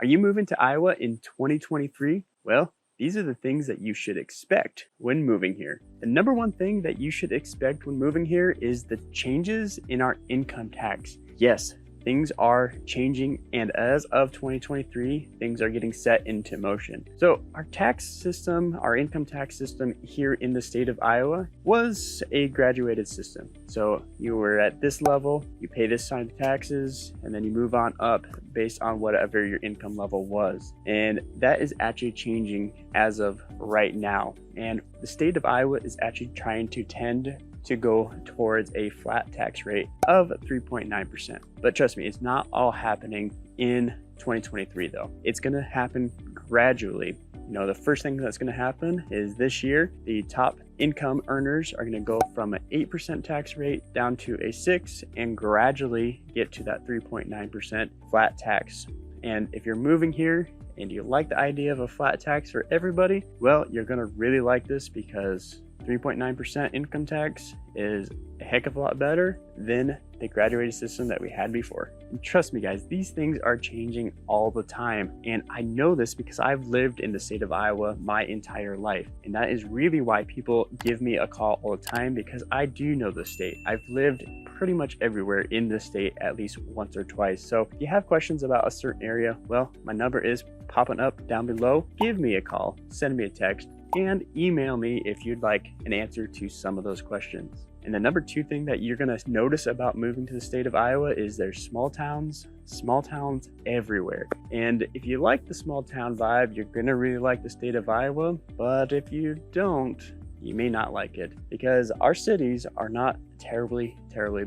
Are you moving to Iowa in 2023? Well, these are the things that you should expect when moving here. The number one thing that you should expect when moving here is the changes in our income tax. Yes, things are changing, and as of 2023, things are getting set into motion. So our tax system, our income tax system here in the state of Iowa was a graduated system. So you were at this level, you pay this kind of taxes, and then you move on up based on whatever your income level was. And that is actually changing as of right now. And the state of Iowa is actually trying to tend to go towards a flat tax rate of 3.9%. But trust me, it's not all happening in 2023 though. It's gonna happen gradually. You know, the first thing that's gonna happen is this year, the top income earners are gonna go from an 8% tax rate down to a 6% and gradually get to that 3.9% flat tax. And if you're moving here and you like the idea of a flat tax for everybody, well, you're gonna really like this because 3.9% income tax is a heck of a lot better than the graduated system that we had before. And trust me guys, these things are changing all the time. And I know this because I've lived in the state of Iowa my entire life. And that is really why people give me a call all the time, because I do know the state. I've lived pretty much everywhere in the state at least once or twice. So if you have questions about a certain area, well, my number is popping up down below. Give me a call, send me a text, and email me if you'd like an answer to some of those questions. And the number two thing that you're gonna notice about moving to the state of Iowa is there's small towns everywhere. And if you like the small town vibe, you're gonna really like the state of Iowa. But if you don't, you may not like it, because our cities are not terribly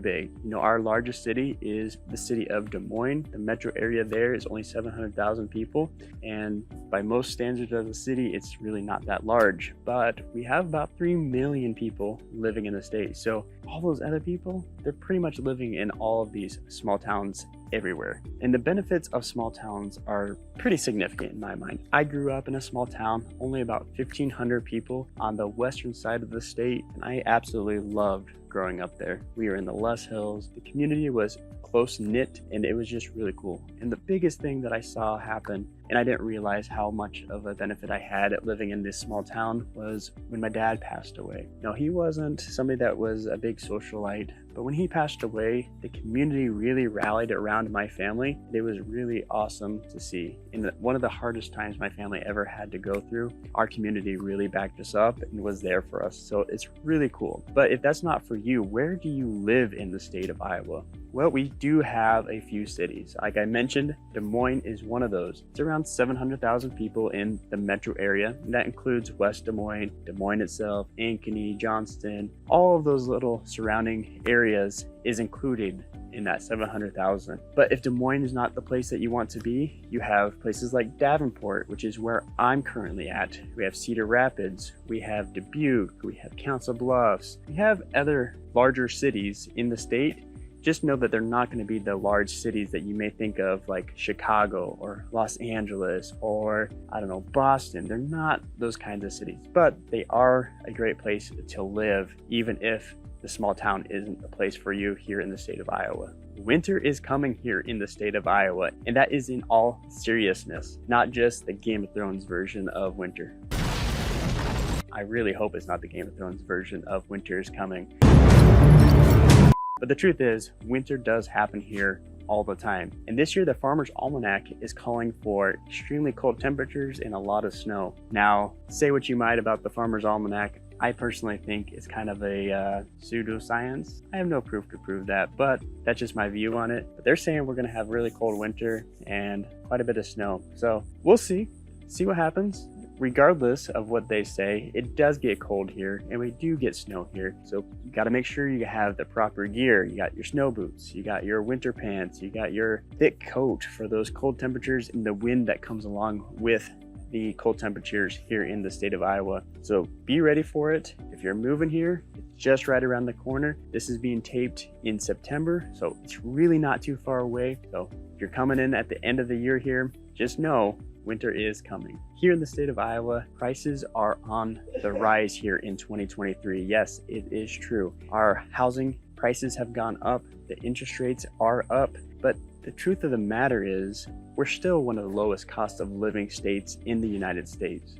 big. You know, our largest city is the city of Des Moines. The metro area there is only 700,000 people, and by most standards of the city, it's really not that large. But we have about 3 million people living in the state. So all those other people, they're pretty much living in all of these small towns everywhere. And the benefits of small towns are pretty significant in my mind. I grew up in a small town, only about 1,500 people on the western side of the state, and I absolutely loved growing up there. We were in the Les Hills. The community was close knit, and it was just really cool. And the biggest thing that I saw happen, and I didn't realize how much of a benefit I had at living in this small town, was when my dad passed away. Now, he wasn't somebody that was a big socialite, but when he passed away, the community really rallied around my family. It was really awesome to see. In one of the hardest times my family ever had to go through, our community really backed us up and was there for us. So it's really cool. But if that's not for you, where do you live in the state of Iowa? Well, we do have a few cities. Like I mentioned, Des Moines is one of those. It's around 700,000 people in the metro area. And that includes West Des Moines itself, Ankeny, Johnston, all of those little surrounding areas is included in that 700,000. But if Des Moines is not the place that you want to be, you have places like Davenport, which is where I'm currently at. We have Cedar Rapids, we have Dubuque, we have Council Bluffs. We have other larger cities in the state. Just know that they're not going to be the large cities that you may think of, like Chicago or Los Angeles or, I don't know, Boston. They're not those kinds of cities, but they are a great place to live, even if the small town isn't a place for you here in the state of Iowa. Winter is coming here in the state of Iowa, and that is in all seriousness, not just the Game of Thrones version of winter. I really hope it's not the Game of Thrones version of winter is coming. But the truth is, winter does happen here all the time. And this year, the Farmer's Almanac is calling for extremely cold temperatures and a lot of snow. Now, say what you might about the Farmer's Almanac, I personally think it's kind of a pseudoscience. I have no proof to prove that, but that's just my view on it. But they're saying we're gonna have really cold winter and quite a bit of snow. So we'll see what happens. Regardless of what they say, it does get cold here and we do get snow here. So you got to make sure you have the proper gear. You got your snow boots, you got your winter pants, you got your thick coat for those cold temperatures and the wind that comes along with the cold temperatures here in the state of Iowa. So be ready for it. If you're moving here, it's just right around the corner. This is being taped in September, so it's really not too far away. So if you're coming in at the end of the year here, just know winter is coming. Here in the state of Iowa, prices are on the rise here in 2023. Yes, it is true. Our housing prices have gone up, the interest rates are up, but the truth of the matter is we're still one of the lowest cost of living states in the United States.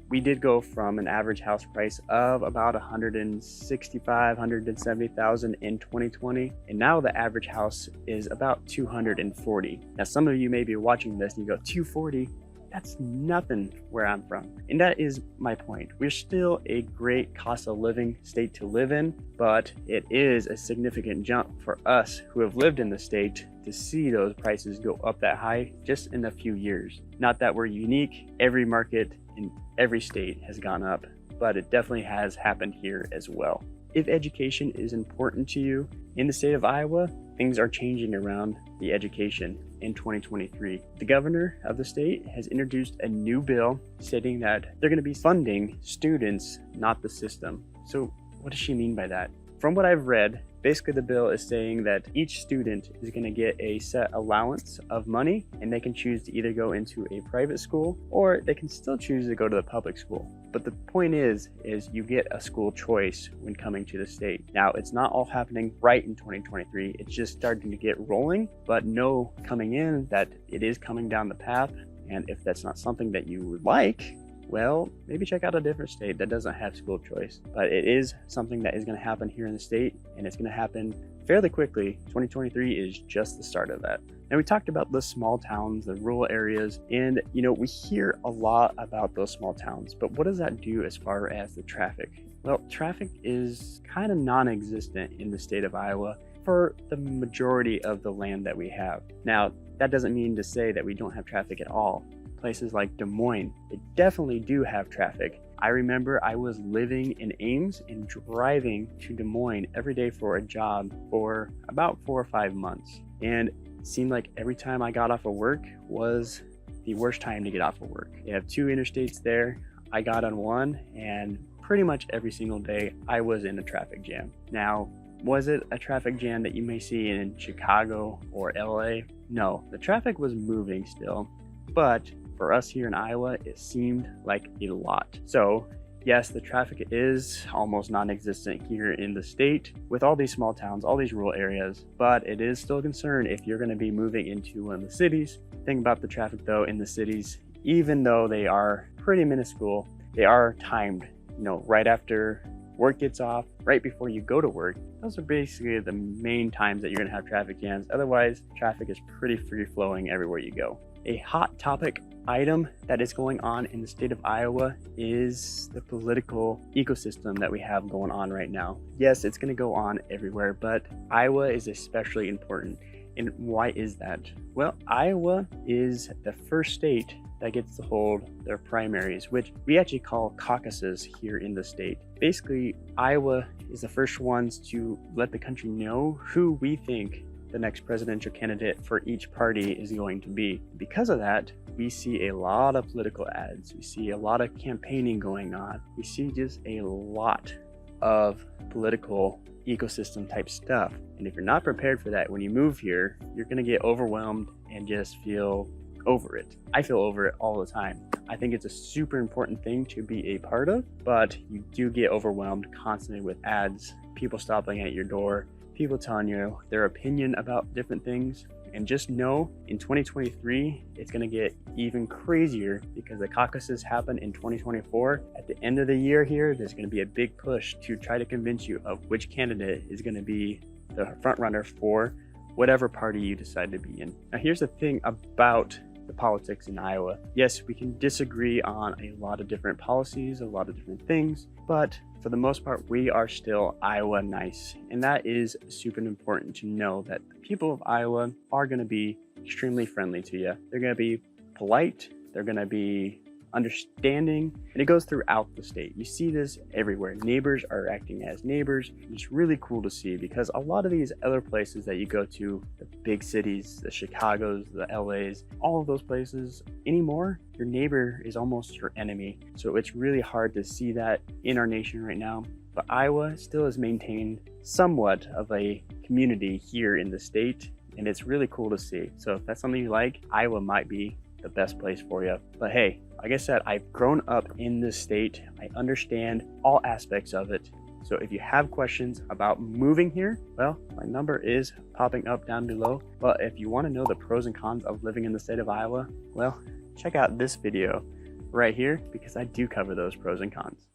We did go from an average house price of about 165, 170,000 in 2020, and now the average house is about 240. Now, some of you may be watching this and you go, 240? That's nothing where I'm from. And that is my point. We're still a great cost of living state to live in, but it is a significant jump for us who have lived in the state to see those prices go up that high just in a few years. Not that we're unique. Every market in every state has gone up, but it definitely has happened here as well. If education is important to you in the state of Iowa, things are changing around the education in 2023. The governor of the state has introduced a new bill stating that they're going to be funding students, not the system. So what does she mean by that? From what I've read, basically the bill is saying that each student is going to get a set allowance of money, and they can choose to either go into a private school or they can still choose to go to the public school. But the point is you get a school choice when coming to the state. Now, it's not all happening right in 2023. It's just starting to get rolling, but know coming in that it is coming down the path. And if that's not something that you would like, well, maybe check out a different state that doesn't have school choice. But it is something that is going to happen here in the state, and it's going to happen fairly quickly. 2023 is just the start of that. Now, we talked about the small towns, the rural areas, and we hear a lot about those small towns, but what does that do as far as the traffic? Well, traffic is kind of non-existent in the state of Iowa for the majority of the land that we have. Now, that doesn't mean to say that we don't have traffic at all. Places like Des Moines, they definitely do have traffic. I remember I was living in Ames and driving to Des Moines every day for a job for about 4 or 5 months. And it seemed like every time I got off of work was the worst time to get off of work. They have 2 interstates there. I got on one, and pretty much every single day I was in a traffic jam. Now, was it a traffic jam that you may see in Chicago or LA? No, the traffic was moving still, but for us here in Iowa, it seemed like a lot. So yes, the traffic is almost non-existent here in the state with all these small towns, all these rural areas, but it is still a concern if you're going to be moving into one of the cities. Think about the traffic though in the cities, even though they are pretty minuscule, they are timed, right after work gets off, right before you go to work. Those are basically the main times that you're going to have traffic jams. Otherwise, traffic is pretty free flowing everywhere you go. A hot topic item that is going on in the state of Iowa is the political ecosystem that we have going on right now. Yes, it's going to go on everywhere, but Iowa is especially important. And why is that? Well, Iowa is the first state that gets to hold their primaries, which we actually call caucuses here in the state. Basically, Iowa is the first ones to let the country know who we think the next presidential candidate for each party is going to be. Because of that, we see a lot of political ads. We see a lot of campaigning going on. We see just a lot of political ecosystem type stuff. And if you're not prepared for that, when you move here, you're gonna get overwhelmed and just feel over it. I feel over it all the time. I think it's a super important thing to be a part of, but you do get overwhelmed constantly with ads, people stopping at your door, people telling you their opinion about different things. And just know in 2023, it's going to get even crazier because the caucuses happen in 2024. At the end of the year here, there's going to be a big push to try to convince you of which candidate is going to be the front runner for whatever party you decide to be in. Now, here's the thing about the politics in Iowa. Yes, we can disagree on a lot of different policies, a lot of different things, but for the most part, we are still Iowa nice. And that is super important to know that the people of Iowa are going to be extremely friendly to you. They're going to be polite. They're going to be understanding, and it goes throughout the state. You see this everywhere. Neighbors are acting as neighbors. It's really cool to see because a lot of these other places that you go to, the big cities, the Chicagos, the LAs, all of those places anymore, your neighbor is almost your enemy. So it's really hard to see that in our nation right now. But Iowa still has maintained somewhat of a community here in the state, and it's really cool to see. So if that's something you like, Iowa might be the best place for you. But hey, like I said, I've grown up in this state. I understand all aspects of it. So if you have questions about moving here, well, my number is popping up down below. But if you want to know the pros and cons of living in the state of Iowa, well, check out this video right here because I do cover those pros and cons.